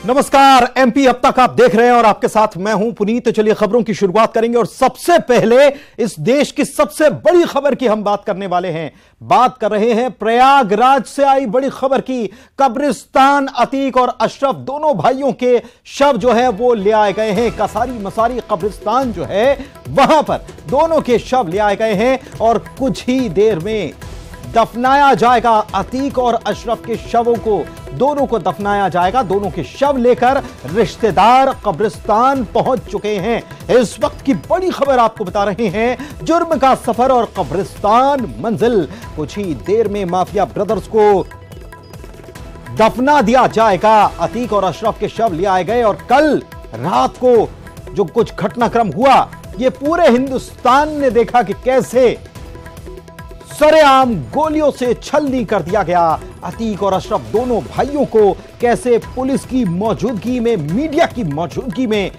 नमस्कार, एमपी अब तक आप देख रहे हैं और आपके साथ मैं हूं पुनीत। तो चलिए खबरों की शुरुआत करेंगे और सबसे पहले इस देश की सबसे बड़ी खबर की हम बात करने वाले हैं। बात कर रहे हैं प्रयागराज से आई बड़ी खबर की। कब्रिस्तान अतीक और अशरफ दोनों भाइयों के शव जो है वो ले आए गए हैं। कसारी मसारी कब्रिस्तान जो है वहां पर दोनों के शव ले आए गए हैं और कुछ ही देर में दफनाया जाएगा। अतीक और अशरफ के शवों को दोनों को दफनाया जाएगा। दोनों के शव लेकर रिश्तेदार कब्रिस्तान पहुंच चुके हैं। इस वक्त की बड़ी खबर आपको बता रहे हैं। जुर्म का सफर और कब्रिस्तान मंजिल। कुछ ही देर में माफिया ब्रदर्स को दफना दिया जाएगा। अतीक और अशरफ के शव ले आए गए और कल रात को जो कुछ घटनाक्रम हुआ ये पूरे हिंदुस्तान ने देखा कि कैसे सरेआम गोलियों से छलनी कर दिया गया। अतीक और अशरफ दोनों भाइयों को कैसे पुलिस की मौजूदगी में, मीडिया की मौजूदगी में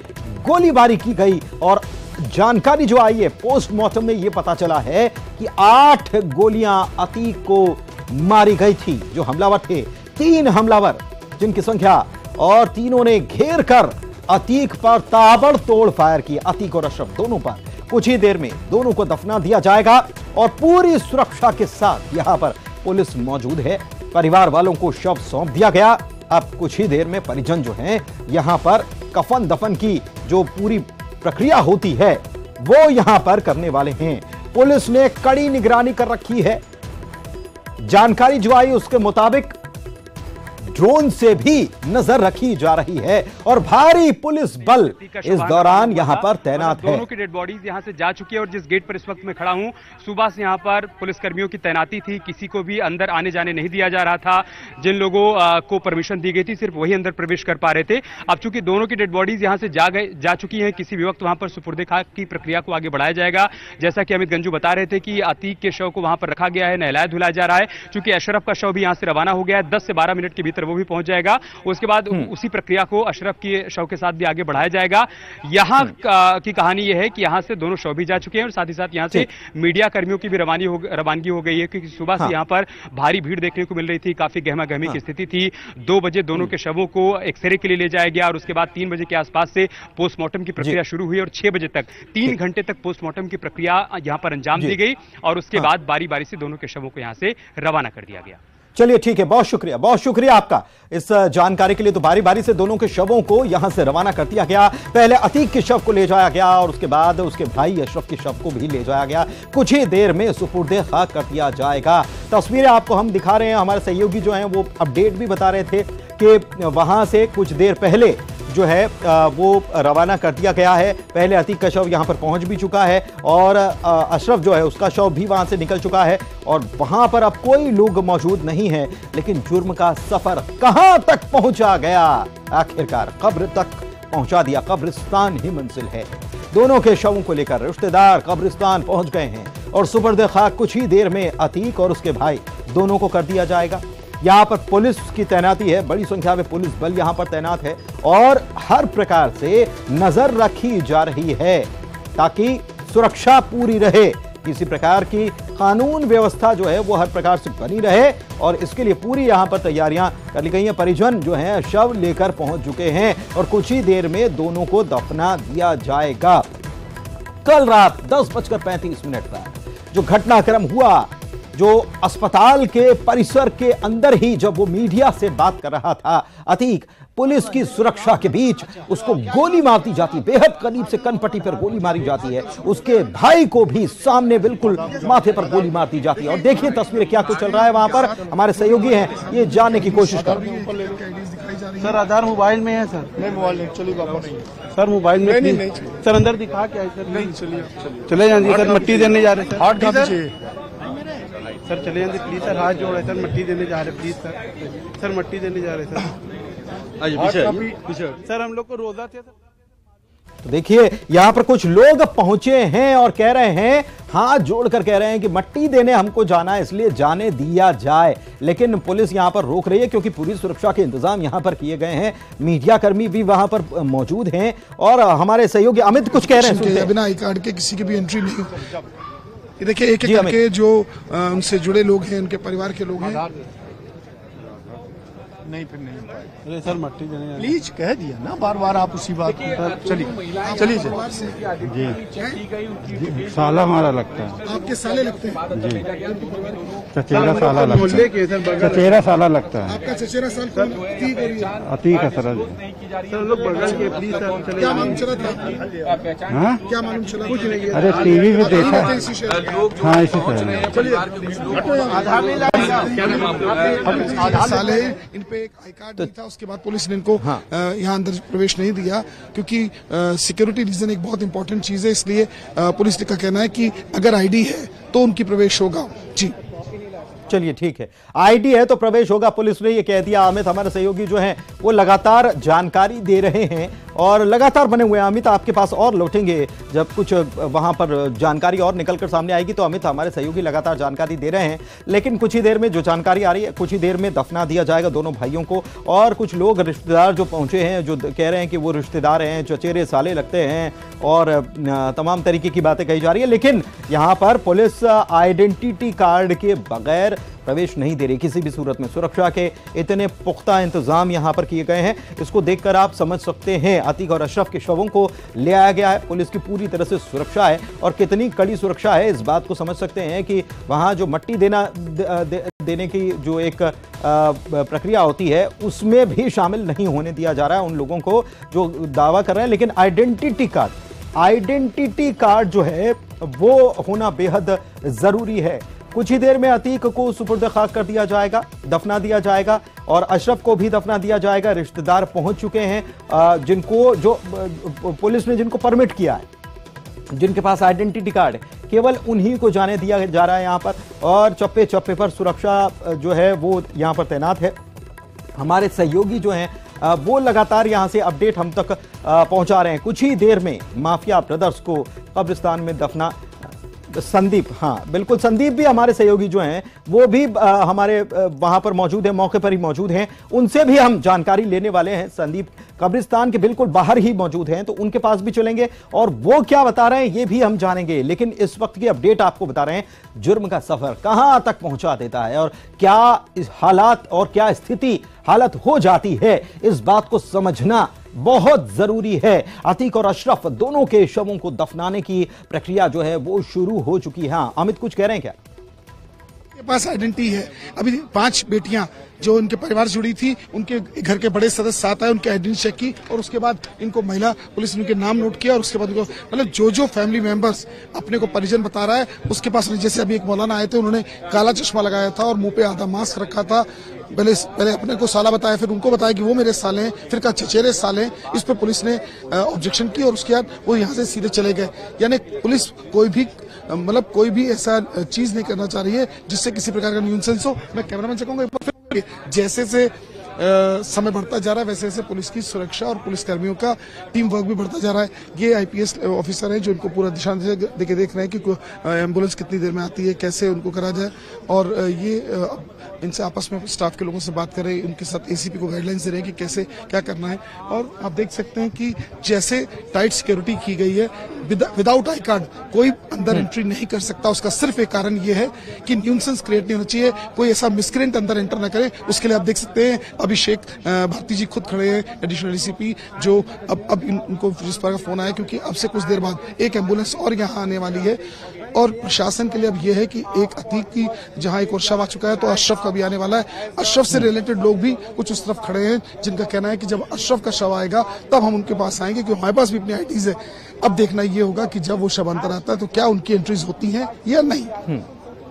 गोलीबारी की गई। और जानकारी जो आई है पोस्टमार्टम में यह पता चला है कि 8 गोलियां अतीक को मारी गई थी। जो हमलावर थे 3 हमलावर जिनकी संख्या, और तीनों ने घेर कर अतीक पर ताबड़तोड़ फायर किया। अतीक और अशरफ दोनों पर। कुछ ही देर में दोनों को दफना दिया जाएगा और पूरी सुरक्षा के साथ यहां पर पुलिस मौजूद है। परिवार वालों को शव सौंप दिया गया। अब कुछ ही देर में परिजन जो हैं यहां पर कफन दफन की जो पूरी प्रक्रिया होती है वो यहां पर करने वाले हैं। पुलिस ने कड़ी निगरानी कर रखी है। जानकारी जो आई उसके मुताबिक ड्रोन से भी नजर रखी जा रही है और भारी पुलिस बल इस दौरान यहां पर तैनात है। दोनों की डेड बॉडीज यहां से जा चुकी है और जिस गेट पर इस वक्त मैं खड़ा हूं, सुबह से यहां पर पुलिसकर्मियों की तैनाती थी। किसी को भी अंदर आने जाने नहीं दिया जा रहा था। जिन लोगों को परमिशन दी गई थी सिर्फ वही अंदर प्रवेश कर पा रहे थे। अब चूंकि दोनों की डेड बॉडीज यहां से जा चुकी है, किसी भी वक्त वहां पर सुपुर्दे खाक की प्रक्रिया को आगे बढ़ाया जाएगा। जैसा कि अमित गंजू बता रहे थे कि अतीक के शव को वहां पर रखा गया है, नहलाया धुलाया जा रहा है। चूंकि अशरफ का शव भी यहां से रवाना हो गया है, 10 से 12 मिनट के भीतर वो भी पहुंच जाएगा। उसके बाद उसी प्रक्रिया को अशरफ के शव के साथ भी आगे बढ़ाया जाएगा। यहां की कहानी यह है कि यहां से दोनों शव भी जा चुके हैं और साथ ही साथ यहां से मीडिया कर्मियों की भी रवानगी हो गई है, क्योंकि सुबह से यहां पर भारी भीड़ देखने को मिल रही थी। काफी गहमा गहमी की स्थिति थी। 2 बजे दोनों के शवों को एक्सरे के लिए ले जाया गया और उसके बाद 3 बजे के आसपास से पोस्टमार्टम की प्रक्रिया शुरू हुई और 6 बजे तक 3 घंटे तक पोस्टमार्टम की प्रक्रिया यहां पर अंजाम दी गई और उसके बाद बारी बारी से दोनों के शवों को यहां से रवाना कर दिया गया। चलिए ठीक है, बहुत शुक्रिया आपका इस जानकारी के लिए। तो बारी बारी से दोनों के शवों को यहां से रवाना कर दिया गया। पहले अतीक के शव को ले जाया गया और उसके बाद उसके भाई अशरफ के शव को भी ले जाया गया। कुछ ही देर में सुपुर्दे खाक कर दिया जाएगा। तस्वीरें आपको हम दिखा रहे हैं। हमारे सहयोगी जो हैं वो अपडेट भी बता रहे थे कि वहां से कुछ देर पहले जो है वो रवाना कर दिया गया है। पहले अतीक का शव यहां पर पहुंच भी चुका है और अशरफ जो है उसका शव भी वहां से निकल चुका है और वहां पर अब कोई लोग मौजूद नहीं है। लेकिन जुर्म का सफर कहां तक पहुंचा गया, आखिरकार कब्र तक पहुंचा दिया। कब्रिस्तान ही मंजिल है। दोनों के शवों को लेकर रिश्तेदार कब्रिस्तान पहुंच गए हैं और सुपुर्दे खाक कुछ ही देर में अतीक और उसके भाई दोनों को कर दिया जाएगा। यहां पर पुलिस की तैनाती है, बड़ी संख्या में पुलिस बल यहां पर तैनात है और हर प्रकार से नजर रखी जा रही है ताकि सुरक्षा पूरी रहे। किसी प्रकार की कानून व्यवस्था जो है वो हर प्रकार से बनी रहे और इसके लिए पूरी यहां पर तैयारियां कर ली गई हैं। परिजन जो हैं शव लेकर पहुंच चुके हैं और कुछ ही देर में दोनों को दफना दिया जाएगा। कल रात 10:35 पर जो घटनाक्रम हुआ, जो अस्पताल के परिसर के अंदर ही जब वो मीडिया से बात कर रहा था, अतीक पुलिस की सुरक्षा के बीच उसको गोली मारती जाती, बेहद करीब से कनपट्टी पर गोली मारी जाती है। उसके भाई को भी सामने बिल्कुल माथे पर गोली मारती जाती है। और देखिए तस्वीरें क्या कुछ चल रहा है वहां पर। हमारे सहयोगी हैं, ये जानने की कोशिश कर रहे हैं। सर आधार मोबाइल में है सर? नहीं, मोबाइल नहीं, चलिए वापस। सर मोबाइल में नहीं सर अंदर दिखा क्या है सर? नहीं, चलिए चले जाइए सर, मिट्टी देने जा रहे हैं हाथ कहाँ चाहिए सर? चले जाइए प्लीज सर, हाथ जोड़ रहे सर, मिट्टी देने जा रहे प्लीज सर। सर मिट्टी देने जा रहे सर। पीछे सर हम लोग को रोजा थे सर। तो देखिए यहां पर कुछ लोग पहुंचे हैं और कह रहे हैं, हाथ जोड़कर कह रहे हैं कि मट्टी देने हमको जाना है, इसलिए जाने दिया जाए। लेकिन पुलिस यहां पर रोक रही है क्योंकि पूरी सुरक्षा के इंतजाम यहां पर किए गए हैं। मीडिया कर्मी भी वहां पर मौजूद हैं और हमारे सहयोगी अमित कुछ कह रहे हैं। बिना आई कार्ड के किसी की भी एंट्री नहीं। ये देखिए एक एक करके जो उनसे जुड़े लोग हैं, उनके परिवार के लोग हैं, नहीं फिर नहीं हो पाएगा। अरे सर मट्टी देने जा रहे प्लीज कह दिया ना बार बार आप उसी बात पर। चलिए चलिए जी साला हमारा लगता है। आपके साले लगते हैं जी चचेरा साला लगता मोहल्ले है। के सर बगल चचेरा साला लगता है। आपका चचेरा साल कौन अतीक और ये? अतीक है सर। सर हम लोग बगल के प्लीज सर चले क्या मालूम चला था? हाँ क्या मालूम चला? कुछ नहीं अरे टीवी में देखा। इसी शहर में। हाँ इसी तरह। साले इन पे एक आई कार्ड नहीं था, उसके बाद पुलिस ने इनको यहाँ अंदर प्रवेश नहीं दिया क्योंकि सिक्योरिटी रीजन एक बहुत इंपॉर्टेंट चीज है, इसलिए पुलिस का कहना है कि अगर आईडी है तो उनकी प्रवेश होगा। जी चलिए ठीक है, आईडी है तो प्रवेश होगा, पुलिस ने ये कह दिया। अमित हमारे सहयोगी जो हैं वो लगातार जानकारी दे रहे हैं और लगातार बने हुए हैं। अमित आपके पास और लौटेंगे जब कुछ वहां पर जानकारी और निकलकर सामने आएगी, तो अमित हमारे सहयोगी लगातार जानकारी दे रहे हैं। लेकिन कुछ ही देर में जो जानकारी आ रही है, कुछ ही देर में दफना दिया जाएगा दोनों भाइयों को। और कुछ लोग रिश्तेदार जो पहुंचे हैं जो कह रहे हैं कि वो रिश्तेदार हैं, चचेरे साले लगते हैं और तमाम तरीके की बातें कही जा रही है। लेकिन यहां पर पुलिस आइडेंटिटी कार्ड के बगैर प्रवेश नहीं दे रही किसी भी सूरत में। सुरक्षा के इतने पुख्ता इंतजाम यहां पर किए गए हैं, इसको देखकर आप समझ सकते हैं अतीक और अशरफ के शवों को ले आया गया है। पुलिस की पूरी तरह से सुरक्षा है और कितनी कड़ी सुरक्षा है इस बात को समझ सकते हैं कि वहां जो मट्टी देने की जो एक प्रक्रिया होती है उसमें भी शामिल नहीं होने दिया जा रहा है उन लोगों को जो दावा कर रहे हैं। लेकिन आइडेंटिटी कार्ड जो है वो होना बेहद जरूरी है। कुछ ही देर में अतीक को सुपुर्द खाक कर दिया जाएगा, दफना दिया जाएगा और अशरफ को भी दफना दिया जाएगा। रिश्तेदार पहुंच चुके हैं, जिनको जो पुलिस ने जिनको परमिट किया है, जिनके पास आइडेंटिटी कार्ड है, केवल उन्हीं को जाने दिया जा रहा है यहां पर। और चप्पे चप्पे पर सुरक्षा जो है वो यहां पर तैनात है। हमारे सहयोगी जो हैं वो लगातार यहां से अपडेट हम तक पहुंचा रहे हैं। कुछ ही देर में माफिया ब्रदर्स को कब्रिस्तान में दफना संदीप, हाँ बिल्कुल, संदीप भी हमारे सहयोगी जो हैं वो भी हमारे वहां पर मौजूद हैं, मौके पर ही मौजूद हैं। उनसे भी हम जानकारी लेने वाले हैं। संदीप कब्रिस्तान के बिल्कुल बाहर ही मौजूद हैं, तो उनके पास भी चलेंगे और वो क्या बता रहे हैं ये भी हम जानेंगे। लेकिन इस वक्त की अपडेट आपको बता रहे हैं, जुर्म का सफर कहां तक पहुंचा देता है और क्या इस हालात और क्या हालत हो जाती है, इस बात को समझना बहुत जरूरी है। अतीक और अशरफ दोनों के शवों को दफनाने की प्रक्रिया जो है वो शुरू हो चुकी है। हाँ अमित कुछ कह रहे हैं क्या? के पास आइडेंटिटी है। अभी 5 बेटियां जो उनके परिवार से जुड़ी थी, उनके घर के बड़े सदस्य साथ आए, उनकी आइडेंटिटी चेक की और उसके बाद इनको महिला पुलिस ने उनके नाम नोट किया और उसके बाद उनको मतलब जो फैमिली मेंबर्स अपने को परिजन बता रहा है उसके पास, जैसे अभी एक मौलाना आए थे, उन्होंने काला चश्मा लगाया था और मुंह पे आधा मास्क रखा था। पहले अपने को साला बताया, फिर उनको बताया कि वो मेरे साले हैं, फिर कहा चचेरे साले। इस पर पुलिस ने ऑब्जेक्शन की और उसके बाद वो यहाँ से सीधे चले गए। यानी पुलिस कोई भी ऐसा चीज नहीं करना चाह रही है जिससे किसी प्रकार का न्यूसेंस हो। मैं कैमरामैन से कहूंगा जैसे से समय बढ़ता जा रहा है वैसे वैसे पुलिस की सुरक्षा और पुलिस कर्मियों का टीम वर्क भी बढ़ता जा रहा है। ये आईपीएस ऑफिसर हैं जो इनको पूरा दिशा देके देख रहे हैं कि एम्बुलेंस कितनी देर में आती है, कैसे उनको करा जाए। और ये इनसे आपस में स्टाफ के लोगों से बात कर रहे हैं, उनके साथ एसीपी को गाइडलाइंस दे रहे हैं कि कैसे क्या करना है। और आप देख सकते हैं कि जैसे टाइट सिक्योरिटी की गई है, विदाउट आई कार्ड कोई अंदर एंट्री नहीं कर सकता। उसका सिर्फ एक कारण ये है कि न्यूसेंस क्रिएट नहीं होना चाहिए, कोई ऐसा मिसक्रेंट अंदर एंटर न करे। उसके लिए आप देख सकते हैं अभिषेक भारती जी खुद खड़े हैं, एडिशनल डीसीपी, जो अब इनको जिस पर फोन आया क्योंकि अब से कुछ देर बाद एक एम्बुलेंस और यहाँ आने वाली है। और प्रशासन के लिए अब यह है कि एक अतीक की जहां एक और शव आ चुका है तो अशरफ का भी आने वाला है। अशरफ से रिलेटेड लोग भी कुछ उस तरफ खड़े हैं जिनका कहना है कि जब अशरफ का शव आएगा तब हम उनके पास आएंगे, क्योंकि हमारे पास भी अपनी आईडीज है। अब देखना ये होगा कि जब वो शव अंदर आता है तो क्या उनकी एंट्रीज होती हैं या नहीं।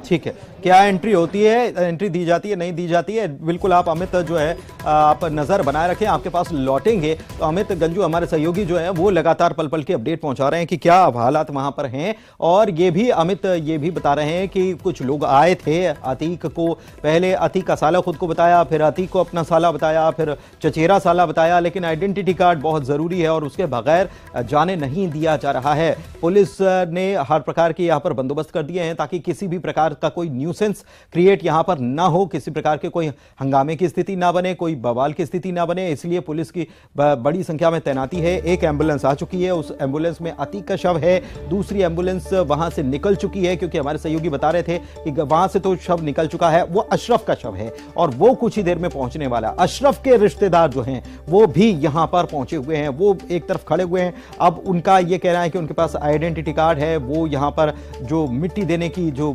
ठीक है, क्या एंट्री होती है, एंट्री दी जाती है, नहीं दी जाती है, बिल्कुल आप अमित जो है आप नजर बनाए रखें, आपके पास लौटेंगे तो अमित गंजू हमारे सहयोगी जो है वो लगातार पल पल की अपडेट पहुंचा रहे हैं कि क्या हालात वहां पर हैं। और ये भी अमित ये भी बता रहे हैं कि कुछ लोग आए थे अतीक को, पहले अतीक का साला खुद को बताया, फिर अतीक को अपना साला बताया, फिर चचेरा साला बताया, लेकिन आइडेंटिटी कार्ड बहुत जरूरी है और उसके बगैर जाने नहीं दिया जा रहा है। पुलिस ने हर प्रकार के यहाँ पर बंदोबस्त कर दिए हैं ताकि किसी भी प्रकार का कोई न्यूसेंस क्रिएट यहां पर ना हो, किसी प्रकार के कोई हंगामे की स्थिति ना बने, कोई बवाल की स्थिति ना बने, इसलिए पुलिस की बड़ी संख्या में तैनाती है। एक एम्बुलेंस आ चुकी है, उस एम्बुलेंस में अतीक का शव है, दूसरी एम्बुलेंस वहां से निकल चुकी है, क्योंकि हमारे सहयोगी बता रहे थे कि वहां से तो शव निकल चुका है, वो अशरफ का शव है और वो कुछ ही देर में पहुंचने वाला। अशरफ के रिश्तेदार जो हैं वो भी यहां पर पहुंचे हुए हैं, वो एक तरफ खड़े हुए हैं। अब उनका ये कहना है कि उनके पास आइडेंटिटी कार्ड है, वो यहां पर जो मिट्टी देने की जो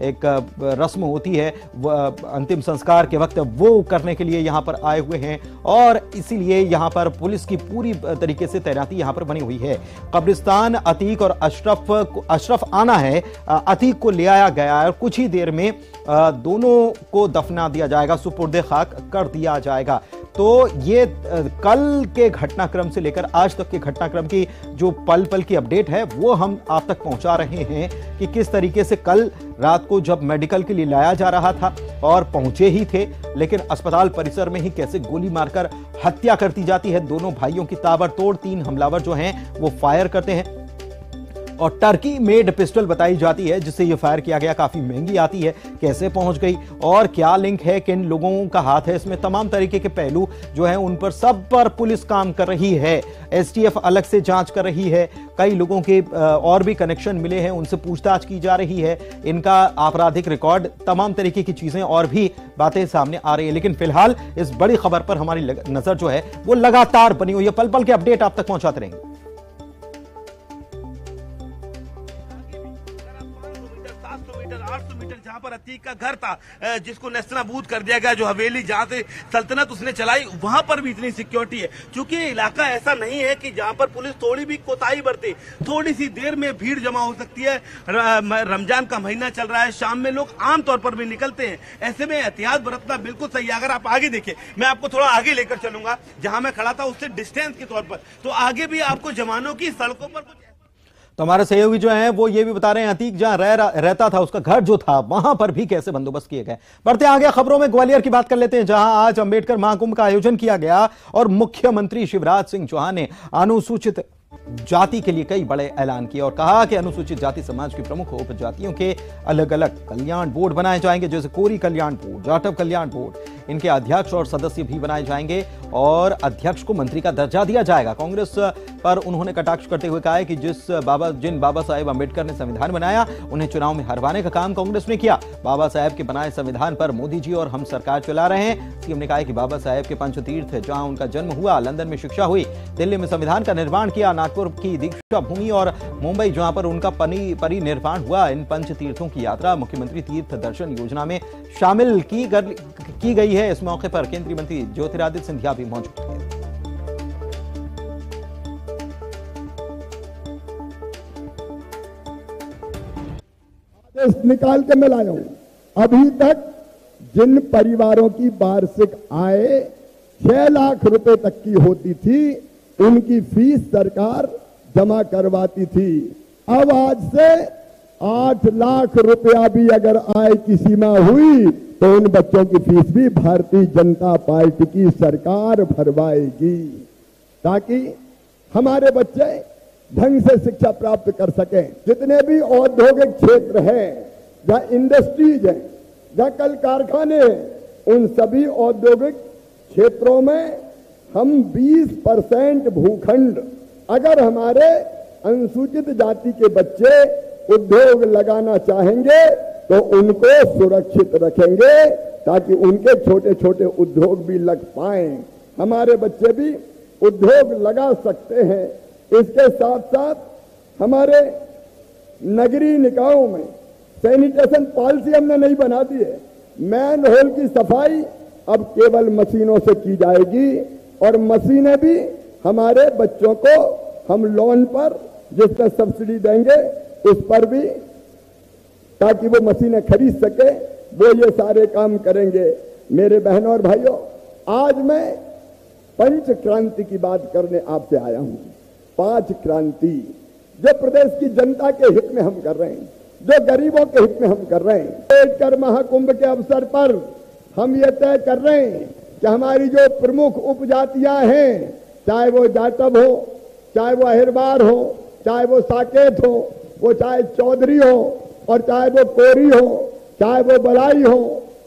एक रस्म होती है अंतिम संस्कार के वक्त, वो करने के लिए यहां पर आए हुए हैं और इसीलिए यहां पर पुलिस की पूरी तरीके से तैनाती यहां पर बनी हुई है। कब्रिस्तान अतीक और अशरफ आना है, अतीक को ले आया गया है और कुछ ही देर में दोनों को दफना दिया जाएगा, सुपुर्दे खाक कर दिया जाएगा। तो ये कल के घटनाक्रम से लेकर आज तक के घटनाक्रम की जो पल पल की अपडेट है वो हम आप तक पहुंचा रहे हैं कि किस तरीके से कल रात को जब मेडिकल के लिए लाया जा रहा था और पहुंचे ही थे, लेकिन अस्पताल परिसर में ही कैसे गोली मारकर हत्या कर दी जाती है। दोनों भाइयों की ताबड़तोड़, 3 हमलावर जो हैं वो फायर करते हैं और टर्की मेड पिस्टल बताई जाती है जिससे यह फायर किया गया, काफी महंगी आती है, कैसे पहुंच गई और क्या लिंक है, किन लोगों का हाथ है इसमें, तमाम तरीके के पहलू जो हैं उन पर सब पर पुलिस काम कर रही है। एसटीएफ अलग से जांच कर रही है, कई लोगों के और भी कनेक्शन मिले हैं, उनसे पूछताछ की जा रही है, इनका आपराधिक रिकॉर्ड, तमाम तरीके की चीजें और भी बातें सामने आ रही है। लेकिन फिलहाल इस बड़ी खबर पर हमारी नजर जो है वो लगातार बनी हुई है, पल पल के अपडेट आप तक पहुंचाते रहेंगे। 800 मीटर जहां पर अतीक का घर था, जिसको नेस्तनाबूद कर दिया गया, जो हवेली जहां से सल्तनत उसने चलाई, वहां पर भी इतनी सिक्योरिटी है क्योंकि इलाका ऐसा नहीं है कि जहां पर पुलिस थोड़ी भी कोताही बरते, थोड़ी सी देर में भीड़ जमा हो सकती है। रमजान का महीना चल रहा है, शाम में लोग आमतौर पर भी निकलते हैं, ऐसे में एहतियात बरतना बिल्कुल सही है। अगर आप आगे देखें, मैं आपको थोड़ा आगे लेकर चलूंगा, जहां मैं खड़ा था उससे डिस्टेंस के तौर पर, तो आगे भी आपको जवानों की सड़कों पर कुछ। तो हमारे सहयोगी जो हैं वो ये भी बता रहे हैं अतीक जहां रहता था, उसका घर जो था, वहां पर भी कैसे बंदोबस्त किए गए। बढ़ते आगे खबरों में ग्वालियर की बात कर लेते हैं, जहां आज अंबेडकर महाकुंभ का आयोजन किया गया और मुख्यमंत्री शिवराज सिंह चौहान ने अनुसूचित जाति के लिए कई बड़े ऐलान किए और कहा कि अनुसूचित जाति समाज की प्रमुख उपजातियों के अलग अलग कल्याण बोर्ड बनाए जाएंगे, जैसे कोरी कल्याण बोर्ड, जाटव कल्याण बोर्ड, इनके अध्यक्ष और सदस्य भी बनाए जाएंगे और अध्यक्ष को मंत्री का दर्जा दिया जाएगा। कांग्रेस पर उन्होंने कटाक्ष करते हुए कहा है कि जिन बाबा साहेब अंबेडकर ने संविधान बनाया उन्हें चुनाव में हरवाने का काम कांग्रेस ने किया। बाबा साहेब के बनाए संविधान पर मोदी जी और हम सरकार चला रहे हैं। सीएम ने कहा कि बाबा साहेब के पंचतीर्थ, जहां उनका जन्म हुआ, लंदन में शिक्षा हुई, दिल्ली में संविधान का निर्माण किया, नागपुर की दीक्षा भूमि और मुंबई जहां पर उनका परिनिर्वाण हुआ, इन पंच तीर्थों की यात्रा मुख्यमंत्री तीर्थ दर्शन योजना में शामिल की गई है। इस मौके पर केंद्रीय मंत्री ज्योतिरादित्य सिंधिया भी मौजूद थे। निकाल के मैं लाया हूं। अभी तक जिन परिवारों की वार्षिक आय 6 लाख रुपए तक की होती थी, उनकी फीस सरकार जमा करवाती थी। अब आज से 8 लाख रुपया भी अगर आय की सीमा हुई तो उन बच्चों की फीस भी भारतीय जनता पार्टी की सरकार भरवाएगी, ताकि हमारे बच्चे ढंग से शिक्षा प्राप्त कर सकें। जितने भी औद्योगिक क्षेत्र हैं या इंडस्ट्रीज हैं या कल कारखाने हैं, उन सभी औद्योगिक क्षेत्रों में हम 20% भूखंड अगर हमारे अनुसूचित जाति के बच्चे उद्योग लगाना चाहेंगे तो उनको सुरक्षित रखेंगे, ताकि उनके छोटे छोटे उद्योग भी लग पाएं, हमारे बच्चे भी उद्योग लगा सकते हैं। इसके साथ साथ हमारे नगरीय निकायों में सैनिटेशन पॉलिसी हमने नहीं बना दी है। मैन होल की सफाई अब केवल मशीनों से की जाएगी और मशीनें भी हमारे बच्चों को हम लोन पर जिस पर सब्सिडी देंगे उस पर भी, ताकि वो मशीनें खरीद सके, वो ये सारे काम करेंगे। मेरे बहनों और भाइयों, आज मैं पंच क्रांति की बात करने आपसे आया हूं। 5 क्रांति जो प्रदेश की जनता के हित में हम कर रहे हैं, जो गरीबों के हित में हम कर रहे हैं। अंबेडकर महाकुंभ के अवसर पर हम ये तय कर रहे हैं कि हमारी जो प्रमुख उपजातियां हैं, चाहे वो जाटव हो, चाहे वो अहिरवार हो, चाहे वो साकेत हो, वो चाहे चौधरी हो और चाहे वो कोरी हो, चाहे वो बलाई हो,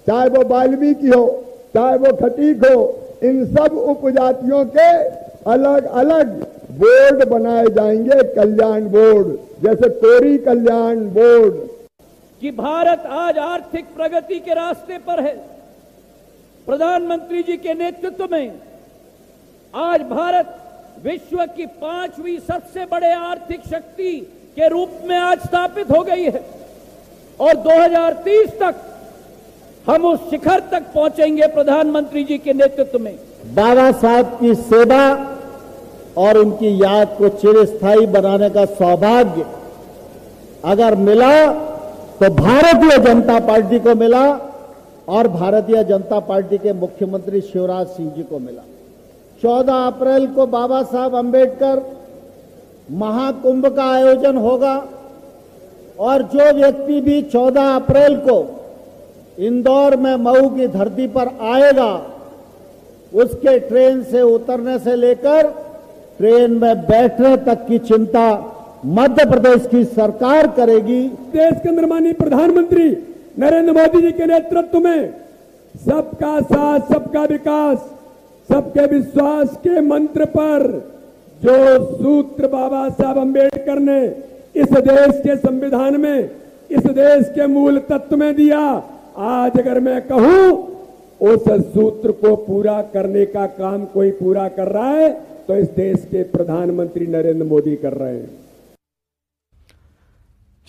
चाहे वो वाल्मीकि हो, चाहे वो खटीक हो, इन सब उपजातियों के अलग अलग बोर्ड बनाए जाएंगे, कल्याण बोर्ड, जैसे कोरी कल्याण बोर्ड। कि भारत आज आर्थिक प्रगति के रास्ते पर है। प्रधानमंत्री जी के नेतृत्व में आज भारत विश्व की 5वीं सबसे बड़े आर्थिक शक्ति के रूप में आज स्थापित हो गई है और 2030 तक हम उस शिखर तक पहुंचेंगे प्रधानमंत्री जी के नेतृत्व में। बाबा साहब की सेवा और उनकी याद को चिरस्थायी बनाने का सौभाग्य अगर मिला तो भारतीय जनता पार्टी को मिला और भारतीय जनता पार्टी के मुख्यमंत्री शिवराज सिंह जी को मिला। 14 अप्रैल को बाबा साहब अंबेडकर महाकुंभ का आयोजन होगा और जो व्यक्ति भी 14 अप्रैल को इंदौर में मऊ की धरती पर आएगा उसके ट्रेन से उतरने से लेकर ट्रेन में बैठने तक की चिंता मध्य प्रदेश की सरकार करेगी। देश के अंदर माननीय प्रधानमंत्री नरेंद्र मोदी जी के नेतृत्व में सबका साथ, सबका विकास, सबके विश्वास के मंत्र पर जो सूत्र बाबा साहब अंबेडकर ने इस देश के संविधान में, इस देश के मूल तत्व में दिया, आज अगर मैं कहूं उस सूत्र को पूरा करने का काम कोई पूरा कर रहा है तो इस देश के प्रधानमंत्री नरेंद्र मोदी कर रहे हैं।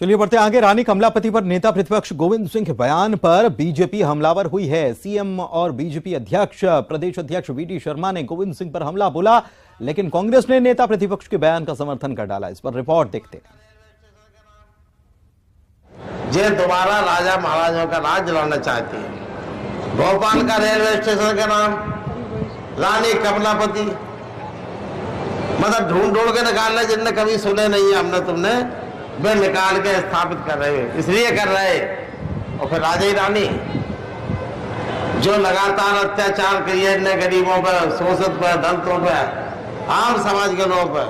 चलिए बढ़ते आगे। रानी कमलापति पर नेता प्रतिपक्ष गोविंद सिंह के बयान पर बीजेपी हमलावर हुई है। सीएम और बीजेपी अध्यक्ष प्रदेश अध्यक्ष वीडी शर्मा ने गोविंद सिंह पर हमला बोला, लेकिन कांग्रेस ने नेता प्रतिपक्ष के बयान का समर्थन कर डाला। इस पर रिपोर्ट देखते हैं। जे दोबारा राजा महाराजाओं का राज लाना चाहती है। भोपाल का रेलवे स्टेशन का नाम रानी कमलापति, मतलब ढूंढ के निकालने जिनने कभी सुने नहीं है हमने तुमने, वे निकाल के स्थापित कर रहे हैं, इसलिए कर रहे। और फिर राजा ही रानी जो लगातार अत्याचार किए इनने गरीबों पर, शोषित पर, दलितों पर, आम समाज के लोगों पर,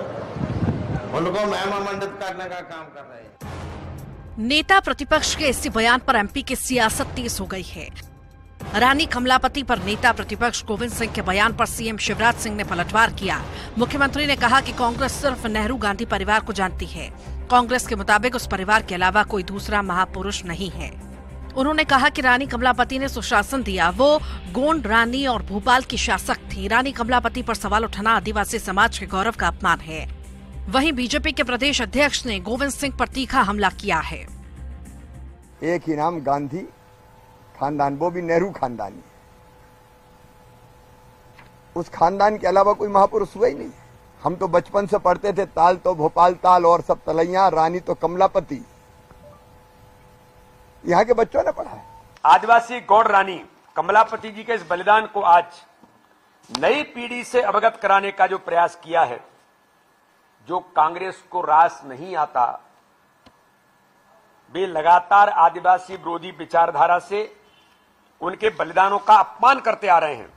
उनको महिमा मंडित करने का काम कर रहे हैं। नेता प्रतिपक्ष के इसी बयान पर एमपी की सियासत तेज हो गई है। रानी कमलापति पर नेता प्रतिपक्ष गोविंद सिंह के बयान पर सीएम शिवराज सिंह ने पलटवार किया। मुख्यमंत्री ने कहा कि कांग्रेस सिर्फ नेहरू गांधी परिवार को जानती है। कांग्रेस के मुताबिक उस परिवार के अलावा कोई दूसरा महापुरुष नहीं है। उन्होंने कहा कि रानी कमलापति ने सुशासन दिया, वो गोंड रानी और भोपाल की शासक थी। रानी कमलापति पर सवाल उठाना आदिवासी समाज के गौरव का अपमान है। वहीं बीजेपी के प्रदेश अध्यक्ष ने गोविंद सिंह पर तीखा हमला किया है। एक ही नाम गांधी खानदान, वो भी नेहरू खानदानी। उस खानदान के अलावा कोई महापुरुष हुआ ही नहीं। हम तो बचपन से पढ़ते थे, ताल तो भोपाल ताल और सब तलैया, रानी तो कमलापति। यहाँ के बच्चों ने पढ़ा है। आदिवासी गौड़ रानी कमलापति जी के इस बलिदान को आज नई पीढ़ी से अवगत कराने का जो प्रयास किया है, जो कांग्रेस को रास नहीं आता, वे लगातार आदिवासी विरोधी विचारधारा से उनके बलिदानों का अपमान करते आ रहे हैं।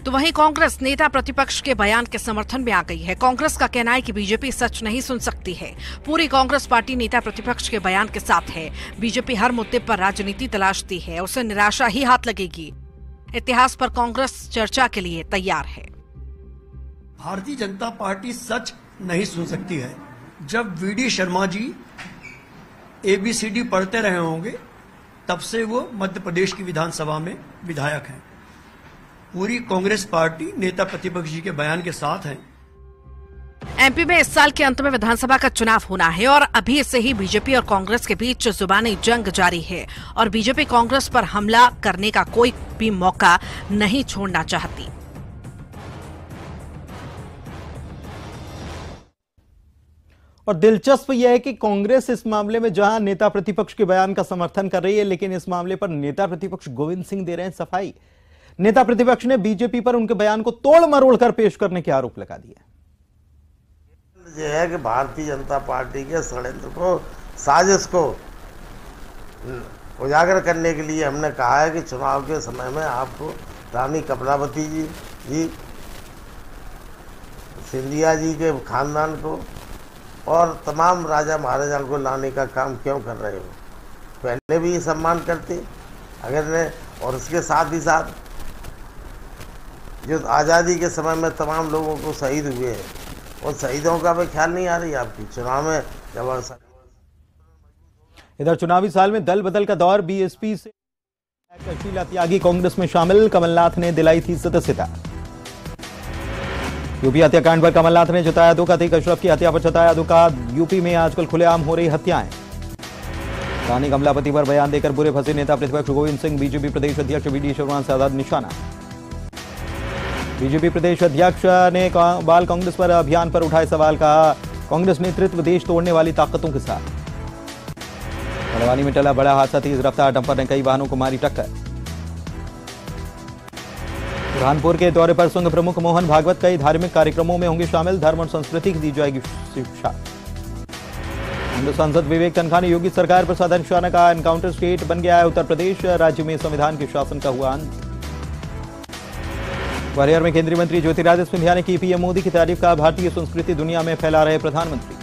तो वहीं कांग्रेस नेता प्रतिपक्ष के बयान के समर्थन में आ गई है। कांग्रेस का कहना है कि बीजेपी सच नहीं सुन सकती है। पूरी कांग्रेस पार्टी नेता प्रतिपक्ष के बयान के साथ है। बीजेपी हर मुद्दे पर राजनीति तलाशती है, उसे निराशा ही हाथ लगेगी। इतिहास पर कांग्रेस चर्चा के लिए तैयार है। भारतीय जनता पार्टी सच नहीं सुन सकती है। जब वीडी शर्मा जी ABCD पढ़ते रहे होंगे तब से वो मध्य प्रदेश की विधानसभा में विधायक हैं। पूरी कांग्रेस पार्टी नेता प्रतिपक्ष जी के बयान के साथ है। एमपी में इस साल के अंत में विधानसभा का चुनाव होना है और अभी से ही बीजेपी और कांग्रेस के बीच जुबानी जंग जारी है और बीजेपी कांग्रेस पर हमला करने का कोई भी मौका नहीं छोड़ना चाहती। और दिलचस्प यह है कि कांग्रेस इस मामले में जहां नेता प्रतिपक्ष के बयान का समर्थन कर रही है, लेकिन इस मामले पर नेता प्रतिपक्ष गोविंद सिंह दे रहे हैं सफाई। नेता प्रतिपक्ष ने बीजेपी पर उनके बयान को तोड़ मरोड़ कर पेश करने के आरोप लगा दिए। यह है कि भारतीय जनता पार्टी के षड्यंत्र को, साजिश को उजागर करने के लिए हमने कहा है कि चुनाव के समय में आपको रानी कमलापति जी सिंधिया जी के खानदान को और तमाम राजा महाराजाओं को लाने का काम क्यों कर रहे हो। पहले भी सम्मान करते अगर, और उसके साथ ही साथ जो आज़ादी के समय में तमाम लोगों को शहीद हुए हैं, और शहीदों का भी ख्याल नहीं आ रही आपकी चुनाव में जब। इधर चुनावी साल में दल बदल का दौर, बीएसपी से शीला त्यागी कांग्रेस में शामिल, कमलनाथ ने दिलाई थी सदस्यता। यूपी हत्याकांड पर कमलनाथ ने जताया दुख, अतीक अशरफ की हत्या पर जताया दुख। यूपी में आजकल खुलेआम हो रही हत्याएं। रानी कमलापति पर बयान देकर बुरे फंसे नेता प्रतिपक्ष गोविंद सिंह, बीजेपी प्रदेश अध्यक्ष वीडी शर्मा से आजाद निशाना। बीजेपी प्रदेश अध्यक्ष ने बाल कांग्रेस पर अभियान पर उठाए सवाल, कहा कांग्रेस नेतृत्व देश तोड़ने वाली ताकतों के साथ। मड़वानी में टला बड़ा हादसा, तेज रफ्तार डंपर ने कई वाहनों को मारी टक्कर। बुरहानपुर के दौरे पर संघ प्रमुख मोहन भागवत कई धार्मिक कार्यक्रमों में होंगे शामिल, धर्म और संस्कृति की दी जाएगी शिक्षा। हिंदू सांसद विवेक तनखा ने योगी सरकार पर साधा निशाना, कहा एनकाउंटर स्टेट बन गया है उत्तर प्रदेश, राज्य में संविधान के शासन का हुआ अंत। ग्वालियर में केंद्रीय मंत्री ज्योतिरादित्य सिंधिया ने की पीएम मोदी की तारीफ, का भारतीय संस्कृति दुनिया में फैला रहे प्रधानमंत्री।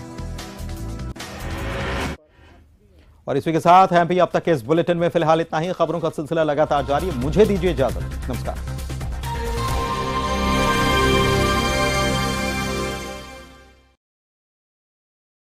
और इसी के साथ एमपी अब तक के इस बुलेटिन में फिलहाल इतना ही। खबरों का सिलसिला लगातार जारी है, मुझे दीजिए इजाजत, नमस्कार।